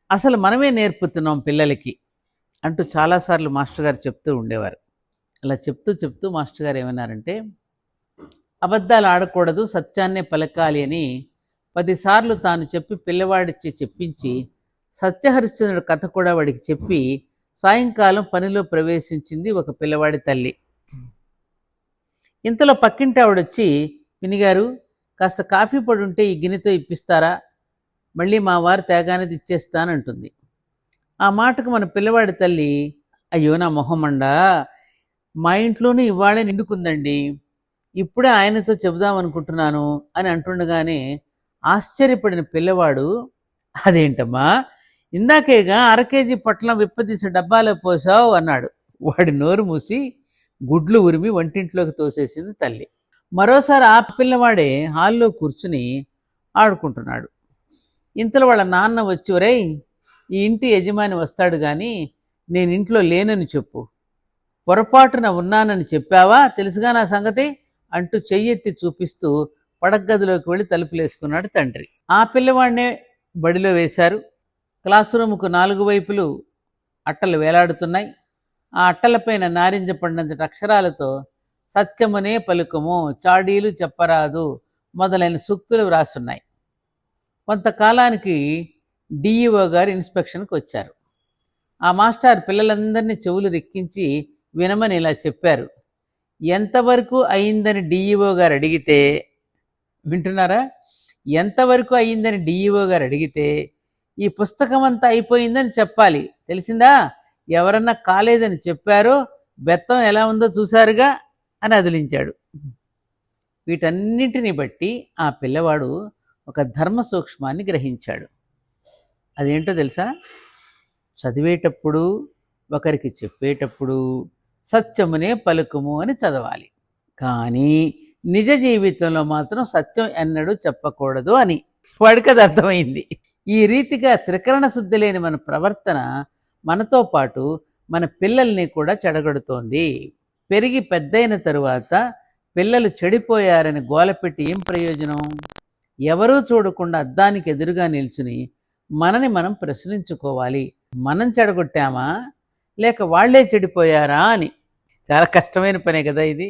అసలు మనమే నేర్పుతున్నాం పిల్లలకి అంటూ చాలాసార్లు మాస్టర్ గారు చెప్తూ ఉండేవారు. అలా చెప్తూ చెప్తూ మాస్టర్ గారు ఏమన్నారంటే, అబద్ధాలు ఆడకూడదు, సత్యాన్నే పలకాలి అని 10 సార్లు తాను చెప్పి పిల్లవాడికి చెప్పించి, సత్యహరిశ్చంద్రుడి కథ కూడా వాడికి చెప్పి, సాయంకాలం పనిలో ప్రవేశించింది ఒక పిల్లవాడి తల్లి. ఇంతలో పక్కింటి ఆవిడొచ్చి, పినిగారు కాస్త కాఫీ పొడి ఉంటే ఈ గిన్నెతో ఇప్పిస్తారా, మళ్ళీ మా వారు తేగానేది ఇచ్చేస్తానంటుంది. ఆ మాటకు మన పిల్లవాడి తల్లి, అయ్యో నా మొహమండా, మా ఇంట్లోనూ ఇవాళే నిండుకుందండి, ఇప్పుడే ఆయనతో చెబుదామనుకుంటున్నాను అని అంటుండగానే ఆశ్చర్యపడిన పిల్లవాడు, అదేంటమ్మా, ఇందాకేగా 1/2 కేజీ పొట్లం విప్పదీసి డబ్బాలో పోసావు అన్నాడు. వాడి నోరు మూసి గుడ్లు ఉరిమి వంటింట్లోకి తోసేసింది తల్లి. మరోసారి ఆ పిల్లవాడే హాల్లో కూర్చుని ఆడుకుంటున్నాడు. ఇంతలో వాళ్ళ నాన్న వచ్చి, ఒరేయ్ ఈ ఇంటి యజమాని వస్తాడు కానీ నేను ఇంట్లో లేనని చెప్పు, పొరపాటున ఉన్నానని చెప్పావా, తెలుసుగా నా సంగతి అంటూ చెయ్యెత్తి చూపిస్తూ పడగదిలోకి వెళ్ళి తలుపులేసుకున్నాడు తండ్రి. ఆ పిల్లవాడినే బడిలో వేశారు. క్లాస్ రూముకు 4 వైపులు అట్టలు వేలాడుతున్నాయి. ఆ అట్టలపైన నారింజ పండంతటి అక్షరాలతో సత్యమునే పలుకము, చాడీలు చెప్పరాదు మొదలైన సూక్తులు వ్రాసున్నాయి. కొంతకాలానికి డిఈఓ గారు ఇన్స్పెక్షన్కి వచ్చారు. ఆ మాస్టర్ పిల్లలందరినీ చెవులు రెక్కించి వినమని ఇలా చెప్పారు. ఎంతవరకు అయిందని డిఈఓ గారు అడిగితే, వింటున్నారా, ఎంతవరకు అయిందని డిఈఓ గారు అడిగితే ఈ పుస్తకం అంతా అయిపోయిందని చెప్పాలి, తెలిసిందా, ఎవరన్నా కాలేదని చెప్పారో బెత్తం ఎలా ఉందో చూశారుగా అని అదిలించాడు. వీటన్నింటిని బట్టి ఆ పిల్లవాడు ఒక ధర్మ సూక్ష్మాన్ని గ్రహించాడు. అదేంటో తెలుసా, చదివేటప్పుడు, ఒకరికి చెప్పేటప్పుడు సత్యమునే పలుకుము అని చదవాలి, కానీ నిజ జీవితంలో మాత్రం సత్యం ఎన్నడూ చెప్పకూడదు అని వాడికి అది అర్థమైంది. ఈ రీతిగా త్రికరణ శుద్ధి లేని మన ప్రవర్తన మనతో పాటు మన పిల్లల్ని కూడా చెడగొడుతోంది. పెరిగి పెద్దయిన తరువాత పిల్లలు చెడిపోయారని గోలపెట్టి ఏం ప్రయోజనం? ఎవరూ చూడకుండా అద్దానికి ఎదురుగా నిల్చుని మనని మనం ప్రశ్నించుకోవాలి, మనం చెడగొట్టామా లేక వాళ్లే చెడిపోయారా అని. చాలా కష్టమైన పనే కదా ఇది.